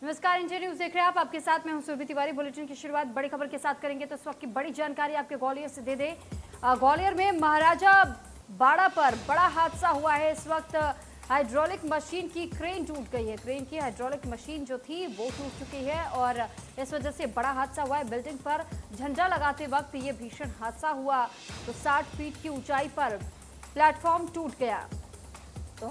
नमस्कार, India news देख रहे हैं आप। आपके साथ मैं हूं सुरभि तिवारी। बुलेटिन की शुरुआत बड़ी खबर के साथ करेंगे तो इस वक्त की बड़ी जानकारी आपके ग्वालियर से दे दे। ग्वालियर में महाराजा बाड़ा पर बड़ा हादसा हुआ है। इस वक्त हाइड्रोलिक मशीन की क्रेन टूट गई है। क्रेन की हाइड्रोलिक मशीन जो थी वो टूट चुकी है और इस वजह से बड़ा हादसा हुआ है। बिल्डिंग पर झंडा लगाते वक्त ये भीषण हादसा हुआ तो 60 फीट की ऊंचाई पर प्लेटफॉर्म टूट गया। तो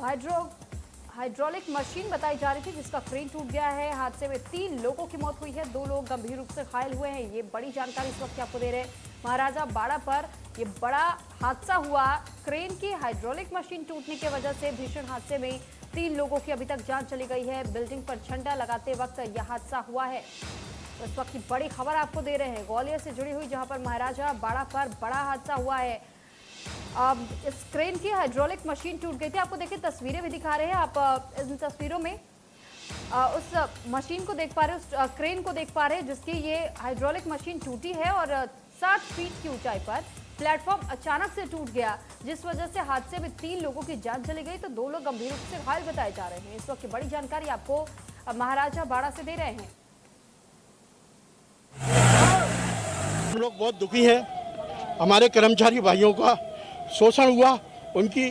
हाइड्रोलिक मशीन बताई जा रही थी जिसका क्रेन टूट गया है। हादसे में 3 लोगों की मौत हुई है, 2 लोग गंभीर रूप से घायल हुए हैं। ये बड़ी जानकारी इस वक्त आपको दे रहे हैं। महाराजा बाड़ा पर ये बड़ा हादसा हुआ। क्रेन की हाइड्रोलिक मशीन टूटने की वजह से भीषण हादसे में 3 लोगों की अभी तक जान चली गई है। बिल्डिंग पर झंडा लगाते वक्त यह हादसा हुआ है। तो इस वक्त की बड़ी खबर आपको दे रहे हैं ग्वालियर से जुड़ी हुई, जहां पर महाराजा बाड़ा पर बड़ा हादसा हुआ है। इस क्रेन की हाइड्रोलिक मशीन टूट गई थी। आपको देखिए तस्वीरें भी दिखा रहे हैं आप। इन तस्वीरों में उस मशीन को देख पा रहे हैं, उस क्रेन को देख पा रहे हैं जिसकी ये हाइड्रोलिक मशीन टूटी है और 60 फीट की ऊंचाई पर प्लेटफॉर्म अचानक से टूट गया, जिस वजह से हादसे में 3 लोगों की जान चली गई तो 2 लोग गंभीर रूप से घायल बताए जा रहे हैं। इस वक्त की बड़ी जानकारी आपको महाराजा बाड़ा से दे रहे हैं। हम लोग बहुत दुखी हैं। हमारे कर्मचारी भाइयों का शोषण हुआ, उनकी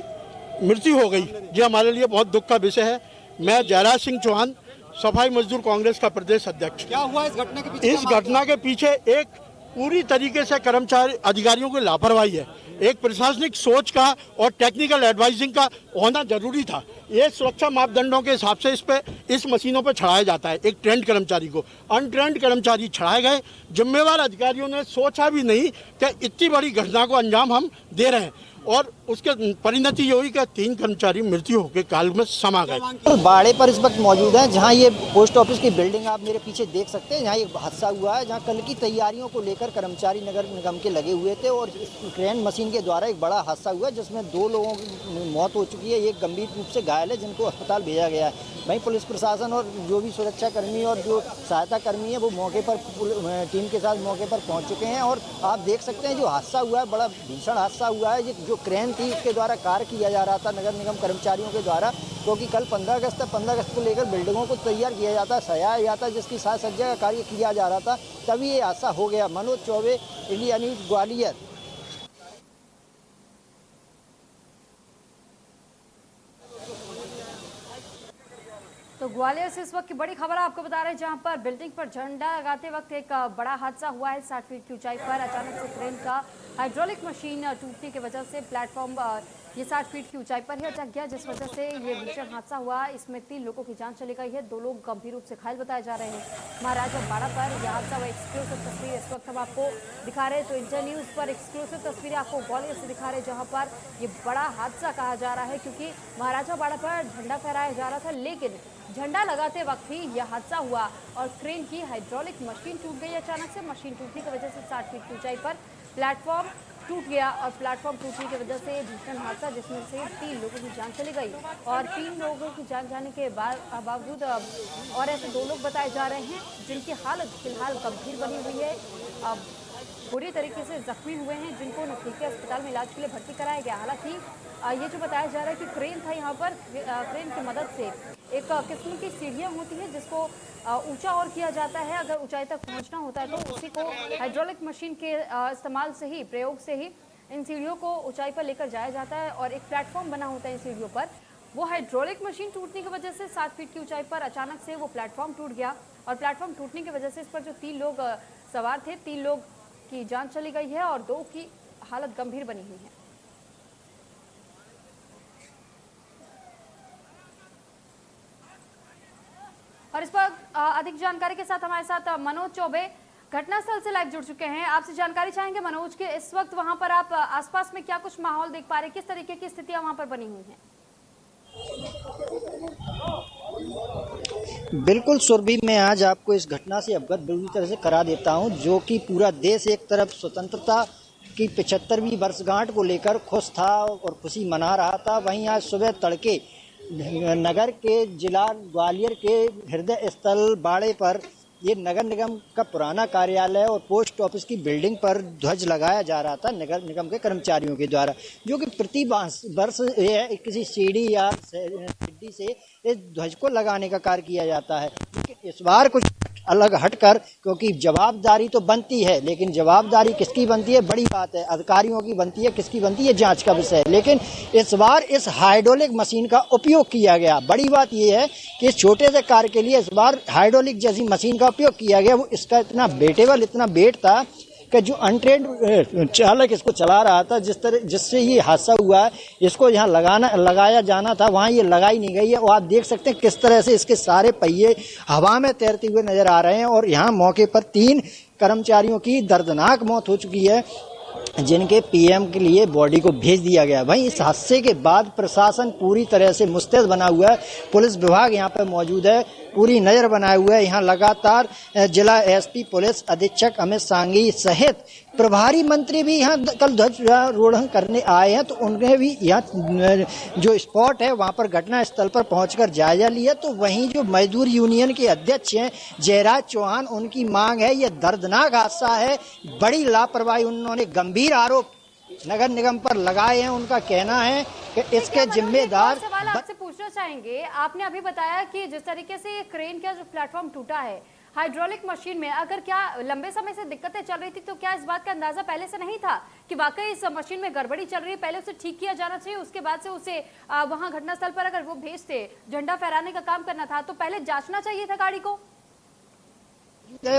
मृत्यु हो गई। ये हमारे लिए बहुत दुख का विषय है। मैं जयराज सिंह चौहान, सफाई मजदूर कांग्रेस का प्रदेश अध्यक्ष। क्या हुआ इस घटना के पीछे? इस घटना के पीछे एक पूरी तरीके से कर्मचारी अधिकारियों की लापरवाही है। एक प्रशासनिक सोच का और टेक्निकल एडवाइजिंग का होना जरूरी था। ये सुरक्षा मापदंडों के हिसाब से इस मशीनों पर चढ़ाया जाता है। एक ट्रेंड कर्मचारी को अनट्रेंड कर्मचारी चढ़ाए गए। जिम्मेवार अधिकारियों ने सोचा भी नहीं कि इतनी बड़ी घटना को अंजाम हम दे रहे हैं और उसके परिणति ये हुई कि 3 कर्मचारी मृत्यु होकर काल में समा गए। बाड़े पर इस वक्त मौजूद हैं, जहां ये पोस्ट ऑफिस की बिल्डिंग आप मेरे पीछे देख सकते हैं, जहां ये हादसा हुआ है, जहां कल की तैयारियों को लेकर कर्मचारी नगर निगम के लगे हुए थे और क्रेन मशीन के द्वारा एक बड़ा हादसा हुआ जिसमें 2 लोगों की मौत हो चुकी है। एक गंभीर रूप से घायल है जिनको अस्पताल भेजा गया है। वहीं पुलिस प्रशासन और जो भी सुरक्षा कर्मी और जो सहायता कर्मी है वो मौके पर टीम के साथ मौके पर पहुँच चुके हैं। और आप देख सकते हैं जो हादसा हुआ है बड़ा भीषण हादसा हुआ है। जो क्रेन थी इसके द्वारा कार्य किया जा रहा था नगर निगम कर्मचारियों के द्वारा, क्योंकि कल 15 अगस्त है। 15 अगस्त को लेकर बिल्डिंगों को तैयार किया जाता, सजाया जाता, जिसकी साज सज्जा का कार्य किया जा रहा था, तभी ये हादसा हो गया। Manoj Choubey, India news, Gwalior. तो ग्वालियर से इस वक्त की बड़ी खबर आपको बता रहे हैं, जहां पर बिल्डिंग पर झंडा लगाते वक्त एक बड़ा हादसा हुआ है। 60 फीट की ऊंचाई पर अचानक से क्रेन का हाइड्रोलिक मशीन टूटने की वजह से प्लेटफॉर्म ये 60 फीट की ऊंचाई पर ही अटक गया, जिस वजह से ये भीषण हादसा हुआ। इसमें 3 लोगों की जान चली गई है, 2 लोग गंभीर रूप से घायल बताए जा रहे हैं। महाराजा बाड़ा पर यह हादसा हुआ। एक्सक्लूसिव तस्वीर इस वक्त हम आपको दिखा रहे हैं। तो इंडिया न्यूज पर एक्सक्लूसिव तस्वीरें आपको ग्वालियर से दिखा रहे हैं, जहाँ पर ये बड़ा हादसा कहा जा रहा है, क्योंकि महाराजा बाड़ा पर झंडा फहराया जा रहा था, लेकिन झंडा लगाते वक्त ही यह हादसा हुआ और क्रेन की हाइड्रोलिक मशीन टूट गई अचानक से। मशीन टूटने की वजह से 60 फीट की ऊंचाई पर प्लेटफॉर्म टूट गया और प्लेटफॉर्म टूटने की वजह से भीषण हादसा, जिसमें से 3 लोगों की जान चली गई और 3 लोगों की जान जाने के बावजूद और ऐसे 2 लोग बताए जा रहे हैं जिनकी हालत फिलहाल गंभीर बनी हुई है। बुरी तरीके से जख्मी हुए हैं, जिनको नजदीकी अस्पताल में इलाज के लिए भर्ती कराया गया। हालांकि ये जो बताया जा रहा है कि क्रेन था यहाँ पर, क्रेन की मदद से एक किस्म की सीढ़ियाँ होती हैं जिसको ऊंचा और किया जाता है। अगर ऊंचाई तक पहुंचना होता है तो उसी को हाइड्रोलिक मशीन के इस्तेमाल से ही, प्रयोग से ही इन सीढ़ियों को ऊंचाई पर लेकर जाया जाता है और एक प्लेटफॉर्म बना होता है इन सीढ़ियों पर। वो हाइड्रोलिक मशीन टूटने की वजह से 60 फीट की ऊंचाई पर अचानक से वो प्लेटफॉर्म टूट गया और प्लेटफॉर्म टूटने की वजह से इस पर जो 3 लोग सवार थे, 3 लोग की जान चली गई है और 2 की हालत गंभीर बनी हुई है। और इस पर अधिक जानकारी के साथ हमारे साथ मनोज चौबे घटनास्थल से लाइव जुड़ चुके हैं। आपसे जानकारी चाहेंगे मनोज के इस वक्त वहां पर आप आसपास में क्या कुछ माहौल देख पा रहे हैं, किस तरीके की स्थितियां वहां पर बनी हुई हैं? बिल्कुल सुरभि, मैं आज आपको इस घटना से अवगत बुरी तरह से करा देता हूं, जो कि पूरा देश एक तरफ स्वतंत्रता की 75वीं वर्षगांठ को लेकर खुश था और खुशी मना रहा था। वहीं आज सुबह तड़के नगर के जिला ग्वालियर के हृदय स्थल बाड़े पर ये नगर निगम का पुराना कार्यालय और पोस्ट ऑफिस की बिल्डिंग पर ध्वज लगाया जा रहा था नगर निगम के कर्मचारियों के द्वारा, जो कि प्रति वर्ष ये किसी सीढ़ी या सिड्डी से इस ध्वज को लगाने का कार्य किया जाता है। लेकिन इस बार कुछ अलग हटकर, क्योंकि जवाबदारी तो बनती है, लेकिन जवाबदारी किसकी बनती है बड़ी बात है, अधिकारियों की बनती है, किसकी बनती है जांच का विषय है। लेकिन इस बार इस हाइड्रोलिक मशीन का उपयोग किया गया। बड़ी बात यह है कि इस छोटे से कार्य के लिए इस बार हाइड्रोलिक जैसी मशीन का उपयोग किया गया। वो इसका इतना वेटेबल, इतना वेट था कि जो अनट्रेंड चालक इसको चला रहा था, जिससे ये हादसा हुआ है, इसको यहाँ लगाया जाना था, वहाँ ये लगाई नहीं गई है। और आप देख सकते हैं किस तरह से इसके सारे पहिए हवा में तैरते हुए नजर आ रहे हैं। और यहाँ मौके पर 3 कर्मचारियों की दर्दनाक मौत हो चुकी है, जिनके पीएम के लिए बॉडी को भेज दिया गया। वहीं इस हादसे के बाद प्रशासन पूरी तरह से मुस्तैद बना हुआ है। पुलिस विभाग यहाँ पर मौजूद है, पूरी नज़र बनाए हुए है। यहाँ लगातार जिला एसपी पुलिस अधीक्षक अमित सांघी सहित प्रभारी मंत्री भी यहाँ कल ध्वजारोहण करने आए हैं, तो उन्हें भी यहाँ जो स्पॉट है वहाँ पर घटना स्थल पर पहुंचकर जायजा लिया। तो वहीं जो मजदूर यूनियन के अध्यक्ष हैं जयराज चौहान, उनकी मांग है, ये दर्दनाक हादसा है, बड़ी लापरवाही, उन्होंने गंभीर आरोप नगर निगम पर लगाए हैं। उनका कहना है कि इसके जिम्मेदार। सवाल आपसे पूछना चाहेंगे, आपने अभी बताया कि जिस तरीके से क्रेन का जो प्लेटफॉर्म टूटा है हाइड्रोलिक मशीन में, अगर क्या लंबे समय से दिक्कतें चल रही थी तो क्या इस बात का अंदाजा पहले से नहीं था कि वाकई इस मशीन में गड़बड़ी चल रही है, पहले उसे ठीक किया जाना चाहिए, उसके बाद से उसे वहां घटनास्थल पर अगर वो भेजते, झंडा फहराने का काम करना था, तो पहले जांचना चाहिए था गाड़ी को?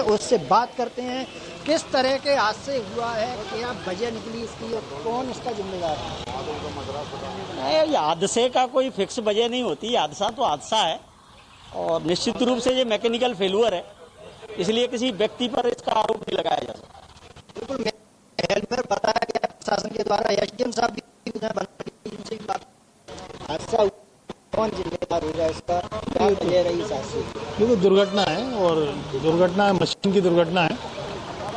उससे बात करते हैं किस तरह के हादसे हुआ है, क्या वजह निकली इसकी और कौन इसका जिम्मेदार है? ये हादसे का कोई फिक्स वजह नहीं होती, हादसा तो हादसा है और निश्चित रूप से ये मैकेनिकल फेल्यूर है, इसलिए किसी व्यक्ति पर इसका आरोप नहीं लगाया जा सकता। बिल्कुल हेलमेट बताया गया प्रशासन के द्वारा, एसडीएम साहब भी उनसे भी बात, हादसा कौन जिम्मेदार होगा इसका, क्या वजह रही इस हादसे की? क्योंकि दुर्घटना है और दुर्घटना मशीन की दुर्घटना है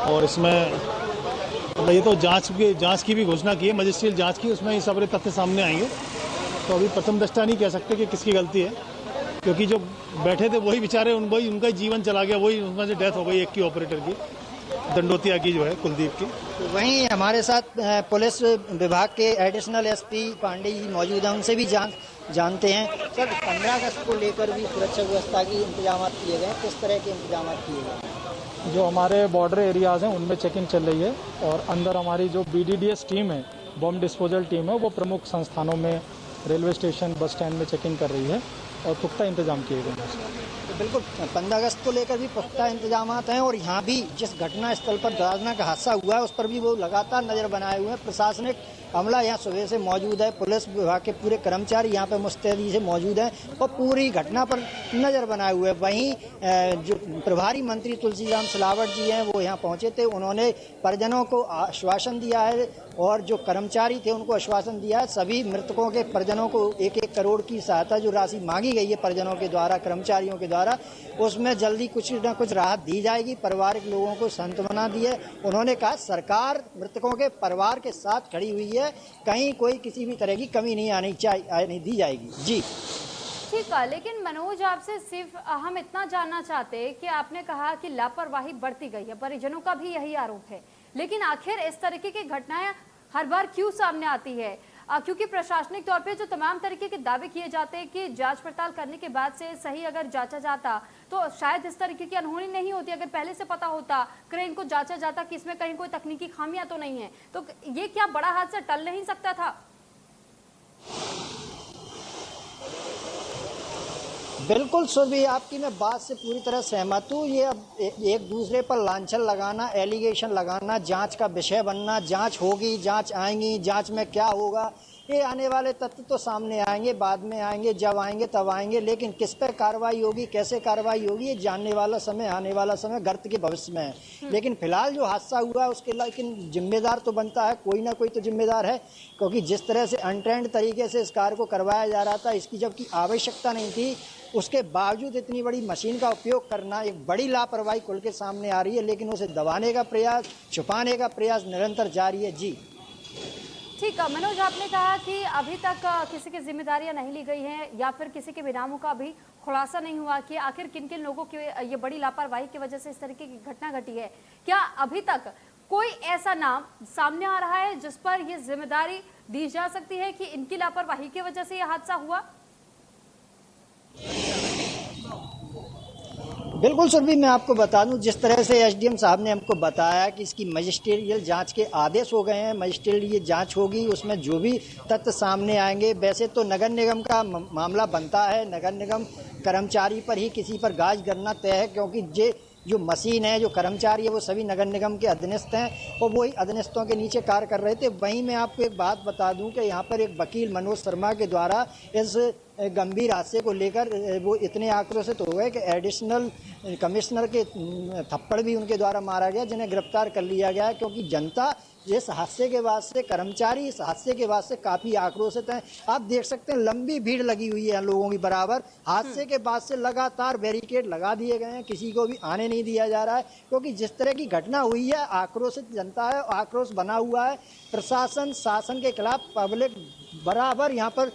और इसमें मतलब ये तो जांच की भी घोषणा की है, मजिस्ट्रियल जांच की, उसमें ये सारे तथ्य सामने आएंगे। तो अभी प्रथम दृष्टया नहीं कह सकते कि किसकी गलती है, क्योंकि जो बैठे थे वही बेचारे, वही उनका जीवन चला गया, वही उनका जो डेथ हो गई एक की ऑपरेटर की, दंडोतिया की जो है कुलदीप की। तो वहीं हमारे साथ पुलिस विभाग के एडिशनल एसपी पांडे जी मौजूद हैं, उनसे भी जानते हैं। सर, 15 अगस्त को लेकर भी सुरक्षा व्यवस्था की इंतजाम किए गए, किस तरह के इंतजाम किए गए? जो हमारे बॉर्डर एरियाज़ हैं उनमें चेकिंग चल रही है और अंदर हमारी जो BDDS टीम है, बॉम्ब डिस्पोजल टीम है, वो प्रमुख संस्थानों में, रेलवे स्टेशन, बस स्टैंड में चेकिंग कर रही है और पुख्ता इंतजाम किए गए हैं। तो बिल्कुल 15 अगस्त को लेकर भी पुख्ता इंतजाम हैं और यहाँ भी जिस घटना स्थल पर दर्दनाक हादसा हुआ है उस पर भी वो लगातार नज़र बनाए हुए हैं। प्रशासनिक अमला यहाँ सुबह से मौजूद है, पुलिस विभाग के पूरे कर्मचारी यहाँ पर मुस्तैदी से मौजूद हैं और पूरी घटना पर नज़र बनाए हुए हैं। वहीं जो प्रभारी मंत्री तुलसीराम सिलावट जी हैं वो यहाँ पहुँचे थे, उन्होंने परिजनों को आश्वासन दिया है और जो कर्मचारी थे उनको आश्वासन दिया है, सभी मृतकों के परिजनों को 1-1 करोड़ की सहायता जो राशि मांगी गई है परिजनों के द्वारा, कर्मचारियों के द्वारा, उसमें जल्दी कुछ न कुछ राहत दी जाएगी। पारिवारिक लोगों को सांत्वना दी है। उन्होंने कहा सरकार मृतकों के परिवार के साथ खड़ी हुई है, कहीं कोई किसी भी तरह की कमी नहीं दी जाएगी। जी ठीक है, लेकिन मनोज आपसे सिर्फ हम इतना जानना चाहते हैं कि आपने कहा कि लापरवाही बढ़ती गई है, परिजनों का भी यही आरोप है, लेकिन आखिर इस तरीके की घटनाएं हर बार क्यों सामने आती है? क्योंकि प्रशासनिक तौर पे जो तमाम तरीके के दावे किए जाते हैं कि जांच पड़ताल करने के बाद से सही अगर जांचा जाता तो शायद इस तरीके की अनहोनी नहीं होती। अगर पहले से पता होता, क्रेन को जांचा जाता कि इसमें कहीं कोई तकनीकी खामियां तो नहीं है, तो ये क्या बड़ा हादसा टल नहीं सकता था? बिल्कुल सुरभि, आपकी मैं बात से पूरी तरह सहमत हूँ। ये अब एक दूसरे पर लांछन लगाना, एलिगेशन लगाना, जांच का विषय बनना, जांच होगी, जांच आएंगी, जांच में क्या होगा, ये आने वाले तथ्य तो सामने आएंगे, बाद में आएंगे, जब आएंगे तब आएंगे, लेकिन किस पे कार्रवाई होगी, कैसे कार्रवाई होगी, ये जानने वाला समय, आने वाला समय गर्त के भविष्य में है। लेकिन फिलहाल जो हादसा हुआ है उसके लेकिन जिम्मेदार तो बनता है, कोई ना कोई तो जिम्मेदार है, क्योंकि जिस तरह से अनट्रेंड तरीके से इस कार्य को करवाया जा रहा था, इसकी जबकि आवश्यकता नहीं थी, उसके बावजूद इतनी बड़ी मशीन का उपयोग करना एक बड़ी लापरवाही खुल के सामने आ रही है। लेकिन उसे दबाने का प्रयास, छुपाने का प्रयास निरंतर जारी है। जी ठीक है मनोज, आपने कहा कि अभी तक किसी की जिम्मेदारियां नहीं ली गई हैं या फिर किसी के बेनामों का अभी खुलासा नहीं हुआ कि आखिर किन किन लोगों की ये बड़ी लापरवाही की वजह से इस तरीके की घटना घटी है। क्या अभी तक कोई ऐसा नाम सामने आ रहा है जिस पर ये जिम्मेदारी दी जा सकती है कि इनकी लापरवाही की वजह से यह हादसा हुआ? बिल्कुल सुरभि, मैं आपको बता दूं, जिस तरह से एसडीएम साहब ने हमको बताया कि इसकी मजिस्ट्रियल जांच के आदेश हो गए हैं, मजिस्ट्रियल जांच होगी, उसमें जो भी तथ्य सामने आएंगे। वैसे तो नगर निगम का मामला बनता है, नगर निगम कर्मचारी पर ही किसी पर गाज करना तय है, क्योंकि जो मशीन है, जो कर्मचारी है, वो सभी नगर निगम के अधीनस्थ हैं और वही अधीनस्थों के नीचे कार्य कर रहे थे। वहीं मैं आपको एक बात बता दूं कि यहाँ पर एक वकील मनोज शर्मा के द्वारा इस गंभीर हादसे को लेकर वो इतने आक्रोशित हो गए कि एडिशनल कमिश्नर के थप्पड़ भी उनके द्वारा मारा गया, जिन्हें गिरफ्तार कर लिया गया, क्योंकि जनता इस हादसे के बाद से, कर्मचारी इस हादसे के बाद से काफ़ी आक्रोशित हैं। आप देख सकते हैं लंबी भीड़ लगी हुई है लोगों की बराबर। हादसे के बाद से लगातार बैरिकेड लगा दिए गए हैं, किसी को भी आने नहीं दिया जा रहा है, क्योंकि जिस तरह की घटना हुई है, आक्रोशित जनता है, आक्रोश बना हुआ है। प्रशासन, शासन के खिलाफ पब्लिक बराबर यहाँ पर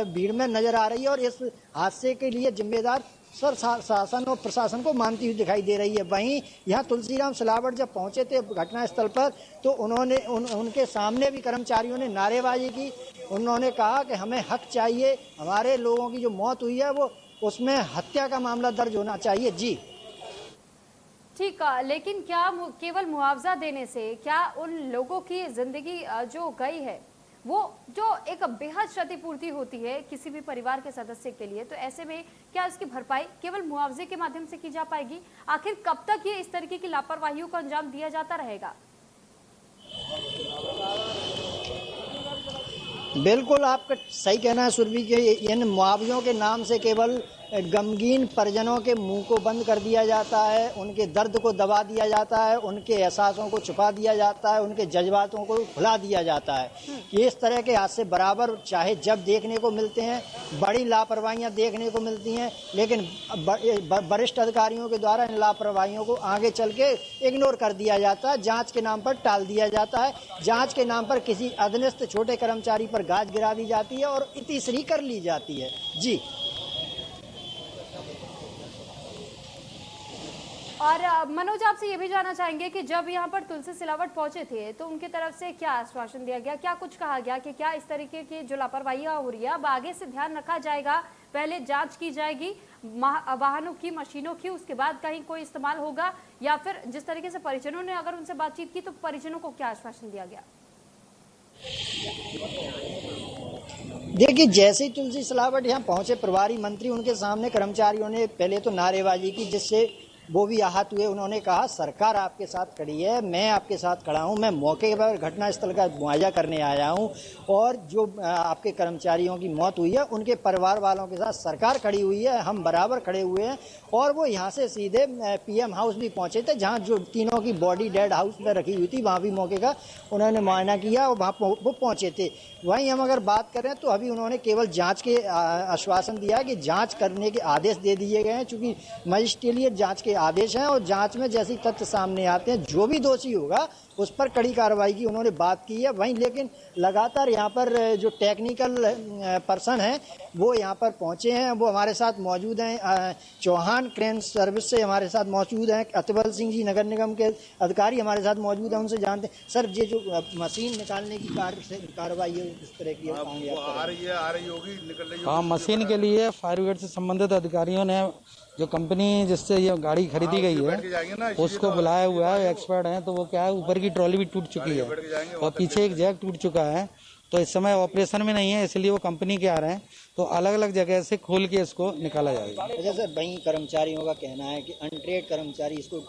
भीड़ में नजर आ रही है और इस हादसे के लिए जिम्मेदार सर शासन और प्रशासन को मानती हुई दिखाई दे रही है। वहीं यहाँ तुलसीराम सिलावट जब पहुंचे थे घटनास्थल पर, तो उन्होंने उनके सामने भी कर्मचारियों ने नारेबाजी की। उन्होंने कहा कि हमें हक चाहिए, हमारे लोगों की जो मौत हुई है वो उसमें हत्या का मामला दर्ज होना चाहिए। जी ठीक है, लेकिन क्या केवल मुआवजा देने से क्या उन लोगों की जिंदगी जो गई है वो जो एक बेहद क्षतिपूर्ति होती है किसी भी परिवार के सदस्य के लिए, तो ऐसे में क्या इसकी भरपाई केवल मुआवजे के माध्यम से की जा पाएगी? आखिर कब तक ये इस तरीके की लापरवाहियों को अंजाम दिया जाता रहेगा? बिल्कुल आपका सही कहना है सुरभि के, इन मुआवजों के नाम से केवल गमगीन परिजनों के मुंह को बंद कर दिया जाता है, उनके दर्द को दबा दिया जाता है, उनके एहसासों को छुपा दिया जाता है, उनके जज्बातों को भुला दिया जाता है। ये इस तरह के हादसे बराबर चाहे जब देखने को मिलते हैं, बड़ी लापरवाहियां देखने को मिलती हैं, लेकिन वरिष्ठ अधिकारियों के द्वारा इन लापरवाहियों को आगे चल के इग्नोर कर दिया जाता है, जाँच के नाम पर टाल दिया जाता है, जाँच के नाम पर किसी अधीनस्थ छोटे कर्मचारी पर गाज गिरा दी जाती है और इतिश्री कर ली जाती है। जी और मनोज, आपसे ये भी जानना चाहेंगे कि जब यहाँ पर तुलसी सिलावट पहुंचे थे तो उनकी तरफ से क्या आश्वासन दिया गया, क्या कुछ कहा गया कि क्या इस तरीके की जो लापरवाहियां हो रही है अब आगे से ध्यान रखा जाएगा, पहले जांच की जाएगी वाहनों की, मशीनों की, उसके बाद कहीं कोई इस्तेमाल होगा, या फिर जिस तरीके से परिजनों ने अगर उनसे बातचीत की तो परिजनों को क्या आश्वासन दिया गया? देखिए, जैसे ही तुलसी सिलावट यहाँ पहुंचे प्रभारी मंत्री, उनके सामने कर्मचारियों ने पहले तो नारेबाजी की, जिससे वो भी आहत हुए। उन्होंने कहा सरकार आपके साथ खड़ी है, मैं आपके साथ खड़ा हूं, मैं मौके पर घटनास्थल का मुआयजा करने आया हूं और जो आपके कर्मचारियों की मौत हुई है उनके परिवार वालों के साथ सरकार खड़ी हुई है, हम बराबर खड़े हुए हैं। और वो यहाँ से सीधे पीएम हाउस भी पहुंचे थे, जहाँ जो तीनों की बॉडी डेड हाउस में रखी हुई थी, वहाँ भी मौके का उन्होंने मुआयना किया और वहाँ वो पहुंचे थे। वहीं हम अगर बात करें तो अभी उन्होंने केवल जांच के आश्वासन दिया कि जांच करने के आदेश दे दिए गए हैं, चूंकि मजिस्ट्रियल जांच के आदेश हैं और जांच में जैसे तथ्य सामने आते हैं, जो भी दोषी होगा उस पर कड़ी कार्रवाई की उन्होंने बात की है। वहीं लेकिन लगातार यहाँ पर जो टेक्निकल पर्सन हैं वो यहाँ पर पहुँचे हैं, वो हमारे साथ मौजूद हैं। चौहान क्रेन सर्विस से हमारे साथ मौजूद हैं, अतबल सिंह जी नगर निगम के अधिकारी हमारे साथ मौजूद हैं, उनसे जानते हैं। सर, ये जो मशीन निकालने की कार्रवाई है किस तरह की आ रही होगी, निकल रही होगी? हाँ, मशीन के लिए फायर ब्रिगेड से संबंधित अधिकारियों ने जो कंपनी जिससे ये गाड़ी खरीदी गई है उसको बुलाया हुआ है, एक्सपर्ट हैं, तो वो क्या है, ऊपर की ट्रॉली भी टूट चुकी है और पीछे एक जैक टूट चुका है, तो इस समय ऑपरेशन में नहीं है, इसलिए वो कंपनी के आ रहे हैं, तो अलग अलग जगह से खोल के इसको निकाला जाएगा। जैसे वहीं कर्मचारियों का कहना है कि अनट्रेड कर्मचारी इसको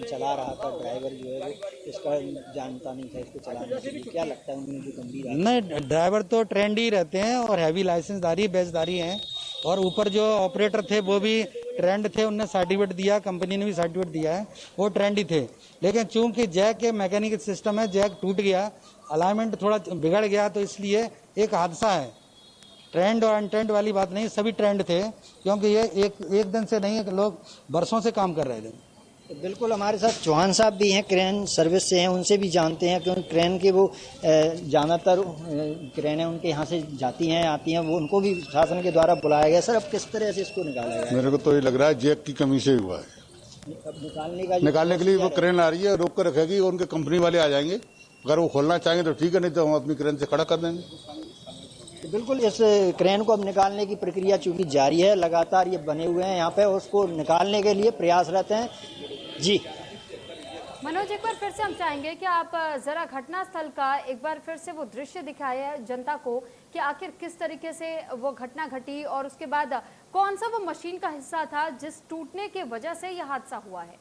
चला रहा था, ड्राइवर जो है वो इसका जानता नहीं था इसको चलाने के लिए, क्या लगता है उन्हें जो गंभीर? नहीं, ड्राइवर तो ट्रेंड ही रहते हैं और हैवी लाइसेंसदारी बैचदारी हैं, और ऊपर जो ऑपरेटर थे वो भी ट्रेंड थे, उनने सर्टिफिकेट दिया, कंपनी ने भी सर्टिफिकेट दिया है, वो ट्रेंड ही थे। लेकिन चूंकि जैक के मैकेनिकल सिस्टम है, जैक टूट गया, अलाइनमेंट थोड़ा बिगड़ गया, तो इसलिए एक हादसा है। ट्रेंड और अनट्रेंड वाली बात नहीं, सभी ट्रेंड थे, क्योंकि ये एक दिन से नहीं, लोग बरसों से काम कर रहे थे। बिल्कुल, हमारे साथ चौहान साहब भी हैं, क्रेन सर्विस से हैं, उनसे भी जानते हैं क्योंकि क्रेन के वो ज़्यादातर क्रेनें उनके यहाँ से जाती हैं आती हैं, वो उनको भी शासन के द्वारा बुलाया गया। सर, अब किस तरह से इसको निकाला गया? मेरे को तो ये लग रहा है जैक की कमी से हुआ है। अब निकालने के लिए वो क्रेन आ रही है, रोक कर रखेगी और उनके कंपनी वाले आ जाएंगे। अगर वो खोलना चाहेंगे तो ठीक है, नहीं तो हम अपनी क्रेन से खड़ा कर देंगे। तो बिल्कुल इस क्रेन को अब निकालने की प्रक्रिया चूंकि जारी है, लगातार ये बने हुए हैं यहाँ पे, उसको निकालने के लिए प्रयासरत हैं। जी मनोज, एक बार फिर से हम चाहेंगे कि आप जरा घटनास्थल का एक बार फिर से वो दृश्य दिखाए जनता को कि आखिर किस तरीके से वो घटना घटी और उसके बाद कौन सा वो मशीन का हिस्सा था जिस टूटने की वजह से यह हादसा हुआ है।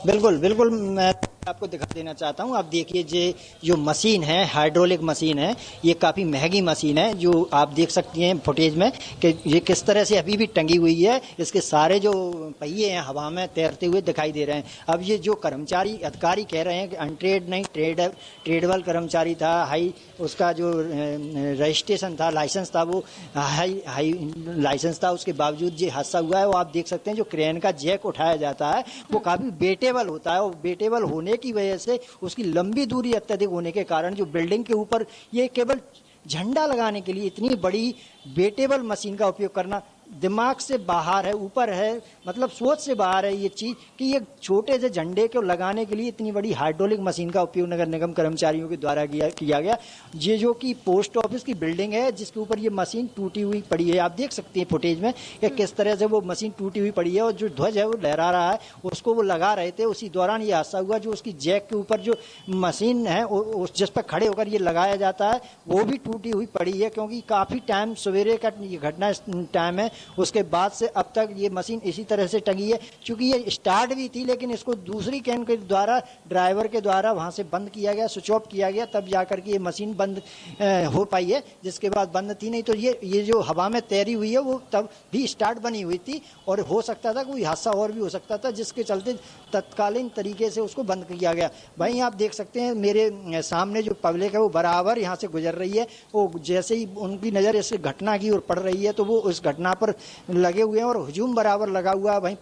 बिल्कुल बिल्कुल, मैं आपको दिखा देना चाहता हूँ। आप देखिए, ये जो मशीन है, हाइड्रोलिक मशीन है, ये काफ़ी महंगी मशीन है, जो आप देख सकती हैं फुटेज में कि ये किस तरह से अभी भी टंगी हुई है। इसके सारे जो पहिए हैं हवा में तैरते हुए दिखाई दे रहे हैं। अब ये जो कर्मचारी अधिकारी कह रहे हैं कि अनट्रेड नहीं ट्रेडेबल कर्मचारी था, हाई उसका जो रजिस्ट्रेशन था, लाइसेंस था, वो हाई लाइसेंस था, उसके बावजूद ये हादसा हुआ है। वो आप देख सकते हैं जो क्रेन का जैक उठाया जाता है वो काफ़ी वेटेबल होता है, और वेटेबल होने की वजह से उसकी लंबी दूरी अत्यधिक होने के कारण जो बिल्डिंग के ऊपर ये केवल झंडा लगाने के लिए इतनी बड़ी वेटेबल मशीन का उपयोग करना दिमाग से बाहर है, ऊपर है, मतलब सोच से बाहर है ये चीज़ कि ये छोटे से झंडे को लगाने के लिए इतनी बड़ी हाइड्रोलिक मशीन का उपयोग नगर निगम कर्मचारियों के द्वारा किया गया। ये जो कि पोस्ट ऑफिस की बिल्डिंग है जिसके ऊपर ये मशीन टूटी हुई पड़ी है। आप देख सकते हैं फुटेज में कि किस तरह से वो मशीन टूटी हुई पड़ी है, और जो ध्वज है वो लहरा रहा है, उसको वो लगा रहे थे। उसी दौरान ये हादसा हुआ। जो उसकी जैक के ऊपर जो मशीन है जिस पर खड़े होकर ये लगाया जाता है वो भी टूटी हुई पड़ी है, क्योंकि काफ़ी टाइम सवेरे का ये घटना टाइम है। उसके बाद से अब तक ये मशीन इसी तरह से टंगी है। चूंकि ये स्टार्ट भी थी लेकिन इसको दूसरी कैन के द्वारा, ड्राइवर के द्वारा वहां से बंद किया गया, स्विच ऑफ किया गया, तब जाकर के ये मशीन बंद हो पाई है, जिसके बाद बंद थी। नहीं तो ये जो हवा में तैरी हुई है वो तब भी स्टार्ट बनी हुई थी, और हो सकता था कोई हादसा और भी हो सकता था, जिसके चलते तत्कालीन तरीके से उसको बंद किया गया। वहीं आप देख सकते हैं मेरे सामने जो पब्लिक है वो बराबर यहाँ से गुजर रही है। वो जैसे ही उनकी नज़र इस घटना की ओर पड़ रही है तो वो उस घटना पर लगे हुए हैं, और हुजूम बराबर लगा हुआ है। वहीं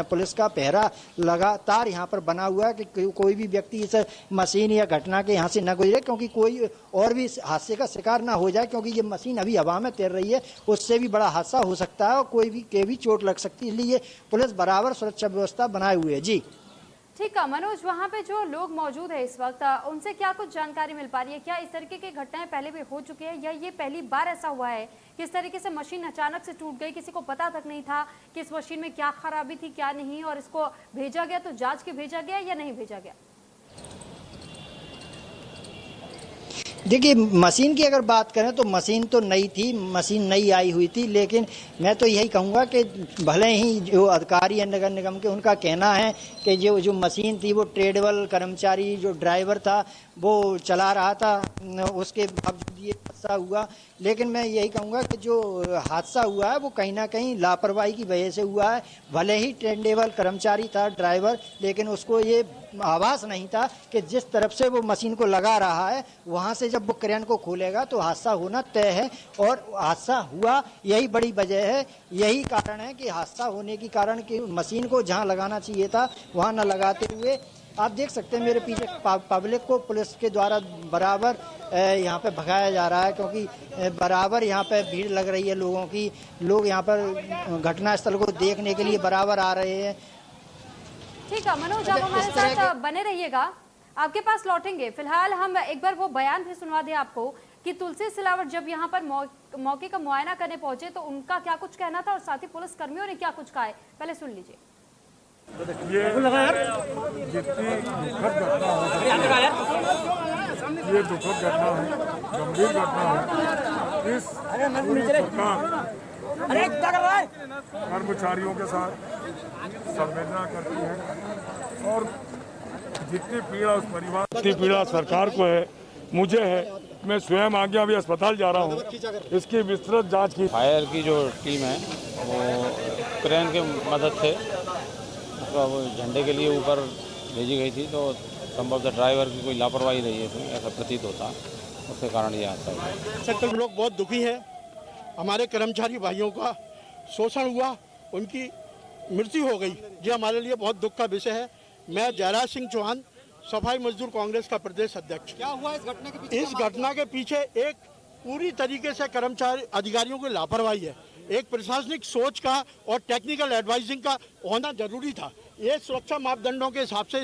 पुलिस का पहरा लगातार यहाँ पर बना हुआ है कि कोई भी व्यक्ति इस मशीन या घटना के यहाँ से न गुजरे, क्योंकि कोई और भी इस हादसे का शिकार ना हो जाए, क्योंकि ये मशीन अभी हवा में तैर रही है, उससे भी बड़ा हादसा हो सकता है और कोई भी चोट लग सकती है। इसलिए पुलिस बराबर सुरक्षा व्यवस्था बनाए हुए है। जी ठीक है मनोज, वहाँ पे जो लोग मौजूद है इस वक्त, उनसे क्या कुछ जानकारी मिल पा रही है? क्या इस तरीके की घटनाएं पहले भी हो चुकी है या ये पहली बार ऐसा हुआ है? किस तरीके से मशीन अचानक से टूट गई, किसी को पता तक नहीं था कि इस मशीन में क्या खराबी थी क्या नहीं, और इसको भेजा गया तो जांच के भेजा गया या नहीं भेजा गया? देखिए, मशीन की अगर बात करें तो मशीन तो नई थी, मशीन नई आई हुई थी, लेकिन मैं तो यही कहूँगा कि भले ही जो अधिकारी हैं नगर निगम के, उनका कहना है कि जो मशीन थी वो ट्रेडेबल कर्मचारी जो ड्राइवर था वो चला रहा था, उसके बावजूद ये हादसा हुआ। लेकिन मैं यही कहूँगा कि जो हादसा हुआ है वो कहीं ना कहीं लापरवाही की वजह से हुआ है। भले ही ट्रेडेबल कर्मचारी था ड्राइवर, लेकिन उसको ये आभास नहीं था कि जिस तरफ से वो मशीन को लगा रहा है वहाँ से जब वो क्रेन को खोलेगा तो हादसा होना तय है, और हादसा हुआ। यही बड़ी वजह है, यही कारण है कि हादसा होने की कारण कि मशीन को जहाँ लगाना चाहिए था वहाँ न लगाते हुए आप देख सकते हैं मेरे पीछे पब्लिक को पुलिस के द्वारा बराबर यहाँ पे भगाया जा रहा है, क्योंकि बराबर यहाँ पे भीड़ लग रही है लोगों की। लोग यहाँ पर घटनास्थल को देखने के लिए बराबर आ रहे हैं। ठीक है मनोज, आप हमारे साथ बने रहिएगा, आपके पास लौटेंगे। फिलहाल हम एक बार वो बयान भी सुनवा दें आपको कि तुलसी सिलावट जब यहाँ पर मौके का मुआयना करने पहुंचे तो उनका क्या कुछ कहना था और साथ ही पुलिस कर्मियों ने क्या कुछ कहा है, पहले सुन लीजिए। ये जितनी दुखद घटना है, ये दुखद घटना है, गंभीर घटना है। इस पूरी सरकार कर्मचारियों के साथ संवेदना करती है, और जितनी पीड़ा उस परिवार, जितनी पीड़ा सरकार को है, मुझे है। मैं स्वयं आगे अभी अस्पताल जा रहा हूँ, इसकी विस्तृत जांच की। फायर की जो टीम है वो क्रेन के मदद से उसका वो झंडे के लिए ऊपर भेजी गई थी, तो संभवतः ड्राइवर की कोई लापरवाही रही है इसमें, ऐसा प्रतीत होता, उसके कारण ये हादसा हुआ। सेक्टर लोग बहुत दुखी है। हमारे कर्मचारी भाइयों का शोषण हुआ, उनकी मृत्यु हो गई, ये हमारे लिए बहुत दुख का विषय है। मैं जयराज सिंह चौहान, सफाई मजदूर कांग्रेस का प्रदेश अध्यक्ष। क्या हुआ इस घटना के पीछे? इस घटना के पीछे एक पूरी तरीके से कर्मचारी अधिकारियों की लापरवाही है। एक प्रशासनिक सोच का और टेक्निकल एडवाइजिंग का होना जरूरी था। ये सुरक्षा मापदंडों के हिसाब से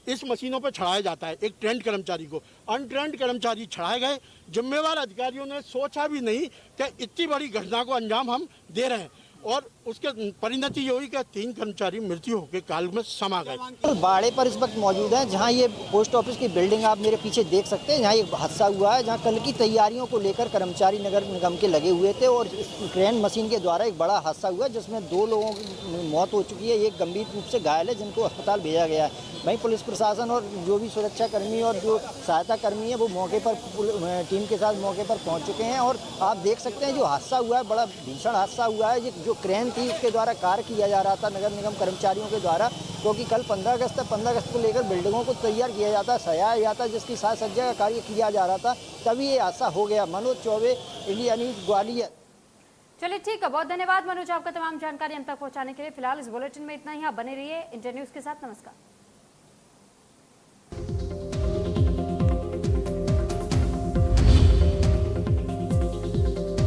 इस मशीनों पे चढ़ाया जाता है। एक ट्रेंड कर्मचारी को अनट्रेंड कर्मचारी चढ़ाए गए। जिम्मेवार अधिकारियों ने सोचा भी नहीं कि इतनी बड़ी घटना को अंजाम हम दे रहे हैं, और उसके परिणति ये हुई कि 3 कर्मचारी मृत्यु होकर काल में समा गए। बाड़े पर इस वक्त मौजूद है, जहां ये पोस्ट ऑफिस की बिल्डिंग आप मेरे पीछे देख सकते हैं। जहां एक हादसा हुआ है, जहां कल की तैयारियों को लेकर कर्मचारी नगर निगम के लगे हुए थे और क्रेन मशीन के द्वारा एक बड़ा हादसा हुआ जिसमें 2 लोगों की मौत हो चुकी है। एक गंभीर रूप से घायल है, जिनको अस्पताल भेजा गया है। वहीं पुलिस प्रशासन और जो भी सुरक्षा कर्मी और जो सहायता कर्मी है वो मौके पर टीम के साथ मौके पर पहुंच चुके हैं। और आप देख सकते हैं जो हादसा हुआ है, बड़ा भीषण हादसा हुआ है। जो क्रेन थी उसके द्वारा कार्य किया जा रहा था नगर निगम कर्मचारियों के द्वारा, क्योंकि कल 15 अगस्त है। 15 अगस्त को लेकर बिल्डिंगों को तैयार किया जाता है, सजाया जाता है, जिसकी साज सज्जा का कार्य किया जा रहा था, तभी ये हादसा हो गया। Manoj Choubey, India news, Gwalior. चलिए ठीक है, बहुत धन्यवाद मनोज आपका तमाम जानकारी हम तक पहुंचाने के लिए। फिलहाल इस बुलेटिन में इतना ही। आप बने रहिए इंडिया न्यूज के साथ। नमस्कार।